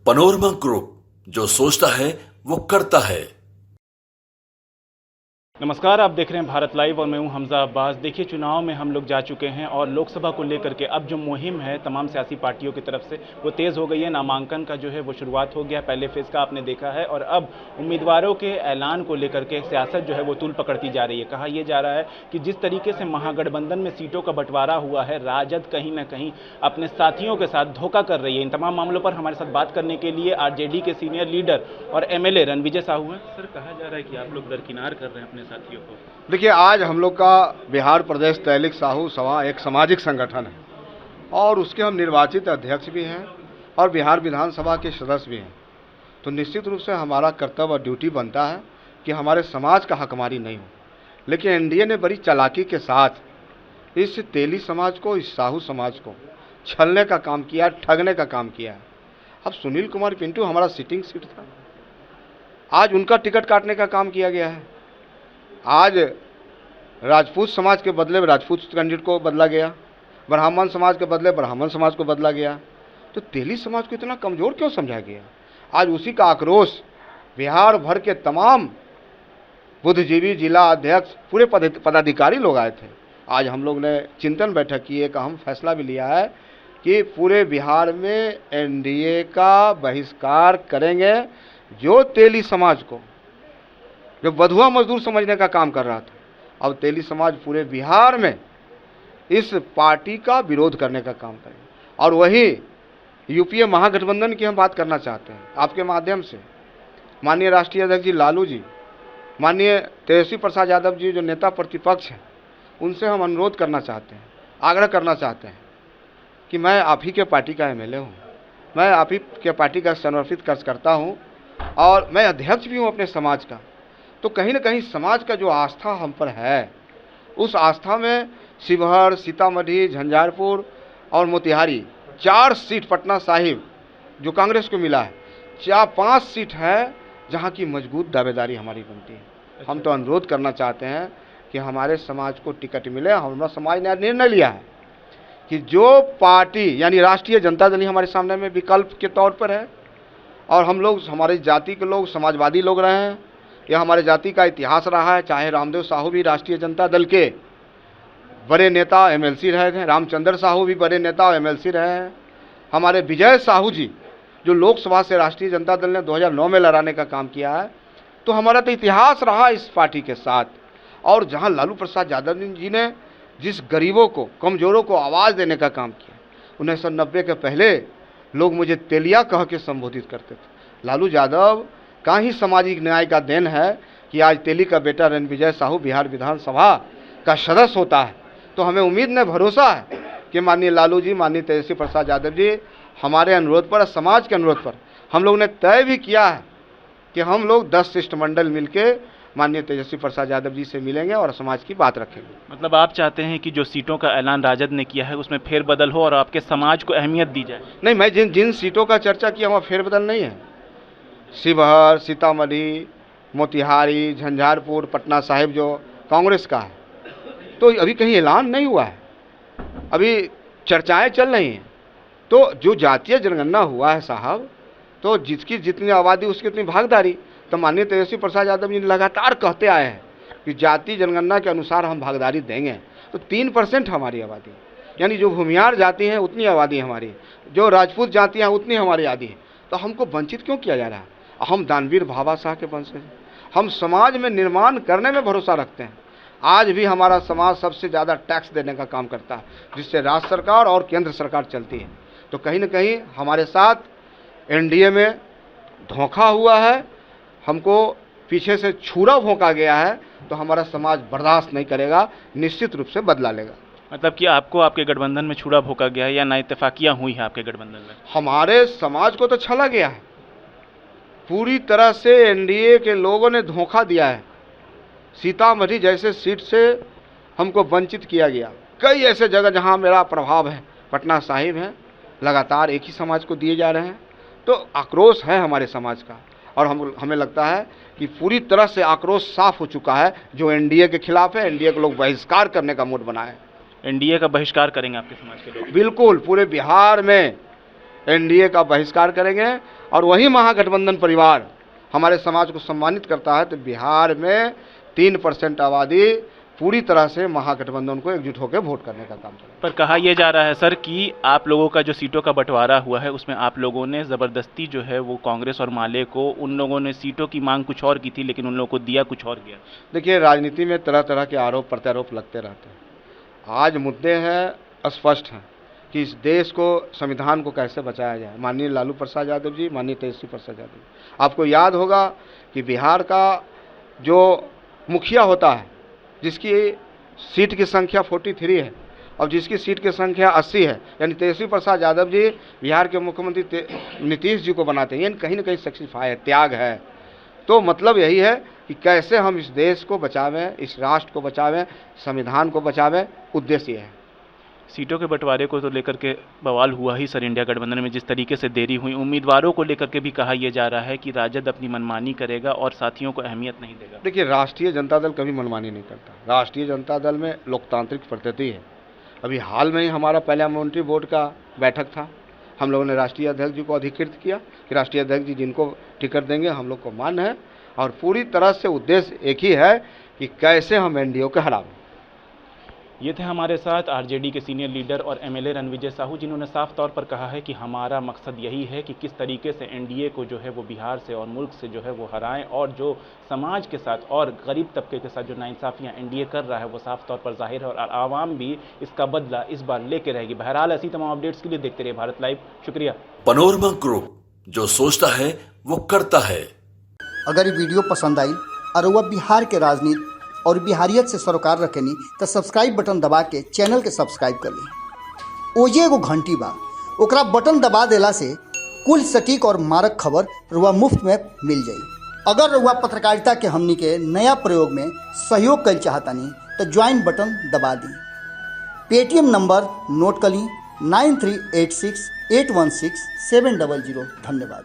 Panorama group, जो सोचता है वो करता है। नमस्कार, आप देख रहे हैं भारत लाइव और मैं हूं हमजा अब्बास। देखिए, चुनाव में हम लोग जा चुके हैं और लोकसभा को लेकर के अब जो मुहिम है तमाम सियासी पार्टियों की तरफ से वो तेज़ हो गई है। नामांकन का जो है वो शुरुआत हो गया, पहले फेज़ का आपने देखा है और अब उम्मीदवारों के ऐलान को लेकर के सियासत जो है वो तूल पकड़ती जा रही है। कहा यह जा रहा है कि जिस तरीके से महागठबंधन में सीटों का बंटवारा हुआ है, राजद कहीं ना कहीं अपने साथियों के साथ धोखा कर रही है। इन तमाम मामलों पर हमारे साथ बात करने के लिए आरजेडी के सीनियर लीडर और MLA रणविजय साहू हैं। सर, कहा जा रहा है कि आप लोग दरकिनार कर रहे हैं अपने साथियों को। देखिए, आज हम लोग का बिहार प्रदेश तहलीक साहू सभा एक सामाजिक संगठन है और उसके हम निर्वाचित अध्यक्ष भी हैं और बिहार विधानसभा के सदस्य भी हैं। तो निश्चित रूप से हमारा कर्तव्य और ड्यूटी बनता है कि हमारे समाज का हकमारी नहीं हो। लेकिन एनडीए ने बड़ी चालाकी के साथ इस तेली समाज को, इस साहू समाज को छलने का काम किया, ठगने का काम किया है। अब सुनील कुमार पिंटू हमारा सिटिंग सीट था, आज उनका टिकट काटने का काम किया गया है। आज राजपूत समाज के बदले राजपूत कैंडिडेट को बदला गया, ब्राह्मण समाज के बदले ब्राह्मण समाज को बदला गया। तो तेली समाज को इतना कमज़ोर क्यों समझा गया? आज उसी का आक्रोश बिहार भर के तमाम बुद्धिजीवी, जिला अध्यक्ष, पूरे पदाधिकारी लोग आए थे। आज हम लोग ने चिंतन बैठक की, एक अहम फैसला भी लिया है कि पूरे बिहार में एनडीए का बहिष्कार करेंगे। जो तेली समाज को, जो बधुआ मजदूर समझने का काम कर रहा था, अब तेली समाज पूरे बिहार में इस पार्टी का विरोध करने का काम करें। और वही यूपीए महागठबंधन की हम बात करना चाहते हैं आपके माध्यम से। माननीय राष्ट्रीय अध्यक्ष जी लालू जी, माननीय तेजस्वी प्रसाद यादव जी जो नेता प्रतिपक्ष हैं, उनसे हम अनुरोध करना चाहते हैं, आग्रह करना चाहते हैं कि मैं आप ही के पार्टी का MLA हूँ, मैं आप ही के पार्टी का समर्पित कार्यकर्ता हूँ और मैं अध्यक्ष भी हूँ अपने समाज का। तो कहीं ना कहीं समाज का जो आस्था हम पर है, उस आस्था में शिवहर, सीतामढ़ी, झंझारपुर और मोतिहारी 4 सीट, पटना साहिब जो कांग्रेस को मिला है, 4-5 सीट है जहां की मजबूत दावेदारी हमारी बनती है। हम तो अनुरोध करना चाहते हैं कि हमारे समाज को टिकट मिले। हमारा समाज ने निर्णय लिया है कि जो पार्टी यानी राष्ट्रीय जनता दल हमारे सामने में विकल्प के तौर पर है और हम लोग, हमारी जाति के लोग समाजवादी लोग रहे हैं, यह हमारे जाति का इतिहास रहा है। चाहे रामदेव साहू भी राष्ट्रीय जनता दल के बड़े नेता MLC रहे थे, रामचंद्र साहू भी बड़े नेता MLC रहे हैं, हमारे विजय साहू जी जो लोकसभा से राष्ट्रीय जनता दल ने 2009 में लड़ाने का काम किया है। तो हमारा तो इतिहास रहा इस पार्टी के साथ। और जहां लालू प्रसाद यादव जी ने जिस गरीबों को, कमज़ोरों को आवाज़ देने का काम किया, 1990 के पहले लोग मुझे तेलिया कह के संबोधित करते थे। लालू यादव का ही सामाजिक न्याय का देन है कि आज तेली का बेटा रणविजय साहू बिहार विधानसभा का सदस्य होता है। तो हमें उम्मीद में भरोसा है कि माननीय लालू जी, माननीय तेजस्वी प्रसाद यादव जी हमारे अनुरोध पर, समाज के अनुरोध पर, हम लोग ने तय भी किया है कि हम लोग 10 शिष्टमंडल मिलके माननीय तेजस्वी प्रसाद यादव जी से मिलेंगे और समाज की बात रखेंगे। मतलब आप चाहते हैं कि जो सीटों का ऐलान राजद ने किया है उसमें फेरबदल हो और आपके समाज को अहमियत दी जाए? नहीं, मैं जिन सीटों का चर्चा किया वहाँ फेरबदल नहीं है। शिवहर, सीतामढ़ी, मोतिहारी, झंझारपुर, पटना साहिब जो कांग्रेस का है, तो अभी कहीं ऐलान नहीं हुआ है, अभी चर्चाएं चल रही हैं। तो जो जातीय जनगणना हुआ है साहब, तो जिसकी जितनी आबादी उसकी उतनी भागीदारी। तो माननीय तेजस्वी प्रसाद यादव जी लगातार कहते आए हैं कि जातीय जनगणना के अनुसार हम भागीदारी देंगे। तो 3% हमारी आबादी, यानी जो भूमिहार जाति हैं उतनी आबादी हमारी, जो राजपूत जातियाँ उतनी हमारी आबादी है। तो हमको वंचित क्यों किया जा रहा है? हम दानवीर भाभा शाह के वंशज हैं, हम समाज में निर्माण करने में भरोसा रखते हैं। आज भी हमारा समाज सबसे ज़्यादा टैक्स देने का काम करता है, जिससे राज्य सरकार और केंद्र सरकार चलती है। तो कहीं ना कहीं हमारे साथ एनडीए में धोखा हुआ है, हमको पीछे से छुरा भोंका गया है। तो हमारा समाज बर्दाश्त नहीं करेगा, निश्चित रूप से बदला लेगा। मतलब कि आपको आपके गठबंधन में छुरा भोंका गया है या नाइत्तेफाकियाँ हुई हैं आपके गठबंधन में? हमारे समाज को तो छला गया है, पूरी तरह से एनडीए के लोगों ने धोखा दिया है। सीतामढ़ी जैसे सीट से हमको वंचित किया गया। कई ऐसे जगह जहां मेरा प्रभाव है, पटना साहिब है, लगातार एक ही समाज को दिए जा रहे हैं। तो आक्रोश है हमारे समाज का और हमें लगता है कि पूरी तरह से आक्रोश साफ हो चुका है। जो एनडीए के खिलाफ है, एनडीए के लोग बहिष्कार करने का मूड बनाए। एनडीए का बहिष्कार करेंगे आपके समाज के लोग? बिल्कुल, पूरे बिहार में एनडीए का बहिष्कार करेंगे और वही महागठबंधन परिवार हमारे समाज को सम्मानित करता है तो बिहार में 3% आबादी पूरी तरह से महागठबंधन को एकजुट होकर वोट करने का काम करें। पर कहा यह जा रहा है सर कि आप लोगों का जो सीटों का बंटवारा हुआ है उसमें आप लोगों ने ज़बरदस्ती जो है वो कांग्रेस और माले को, उन लोगों ने सीटों की मांग कुछ और की थी लेकिन उन लोगों को दिया कुछ और गया। देखिए, राजनीति में तरह तरह के आरोप प्रत्यारोप लगते रहते हैं। आज मुद्दे हैं स्पष्ट हैं कि इस देश को, संविधान को कैसे बचाया जाए। माननीय लालू प्रसाद यादव जी, माननीय तेजस्वी प्रसाद यादव जी, आपको याद होगा कि बिहार का जो मुखिया होता है जिसकी सीट की संख्या 43 है और जिसकी सीट की संख्या 80 है, यानी तेजस्वी प्रसाद यादव जी बिहार के मुख्यमंत्री नीतीश जी को बनाते हैं। यानी कहीं ना कहीं सेक्रीफाई है, त्याग है। तो मतलब यही है कि कैसे हम इस देश को बचावें, इस राष्ट्र को बचावें, संविधान को बचावें, उद्देश्य है। सीटों के बंटवारे को तो लेकर के बवाल हुआ ही सर इंडिया गठबंधन में, जिस तरीके से देरी हुई। उम्मीदवारों को लेकर के भी कहा यह जा रहा है कि राजद अपनी मनमानी करेगा और साथियों को अहमियत नहीं देगा। देखिए, राष्ट्रीय जनता दल कभी मनमानी नहीं करता। राष्ट्रीय जनता दल में लोकतांत्रिक प्रकृति है। अभी हाल में ही हमारा पार्लियामेंट्री बोर्ड का बैठक था। हम लोगों ने राष्ट्रीय अध्यक्ष जी को अधिकृत किया कि राष्ट्रीय अध्यक्ष जी जिनको टिकट देंगे हम लोग को मान्य है और पूरी तरह से उद्देश्य एक ही है कि कैसे हम एनडीए को हराएं। ये थे हमारे साथ आरजेडी के सीनियर लीडर और एमएलए रणविजय साहू, जिन्होंने साफ तौर पर कहा है कि हमारा मकसद यही है कि किस तरीके से एनडीए को जो है वो बिहार से और मुल्क से जो है वो हराएं और जो समाज के साथ और गरीब तबके के साथ जो नाइंसाफियां एनडीए कर रहा है वो साफ तौर पर जाहिर है और आवाम भी इसका बदला इस बार लेके रहेगी। बहरहाल ऐसी तमाम अपडेट्स के लिए देखते रहिए भारत लाइव। शुक्रिया। पनोरमा ग्रुप, जो सोचता है वो करता है। अगर ये वीडियो पसंद आई और वह बिहार के राजनीति और बिहारियत से सरोकार रखेनी तो सब्सक्राइब बटन दबा के चैनल के सब्सक्राइब कर ली। ओजे एगो घंटी बा, ओकरा बटन दबा देला से कुल सटीक और मारक खबर रुआ मुफ्त में मिल जाई। अगर रुआ पत्रकारिता के हमनी के नया प्रयोग में सहयोग कर चाहतानी तो ज्वाइन बटन दबा दी। पेटीएम नंबर नोट कर ली 9386816700। धन्यवाद।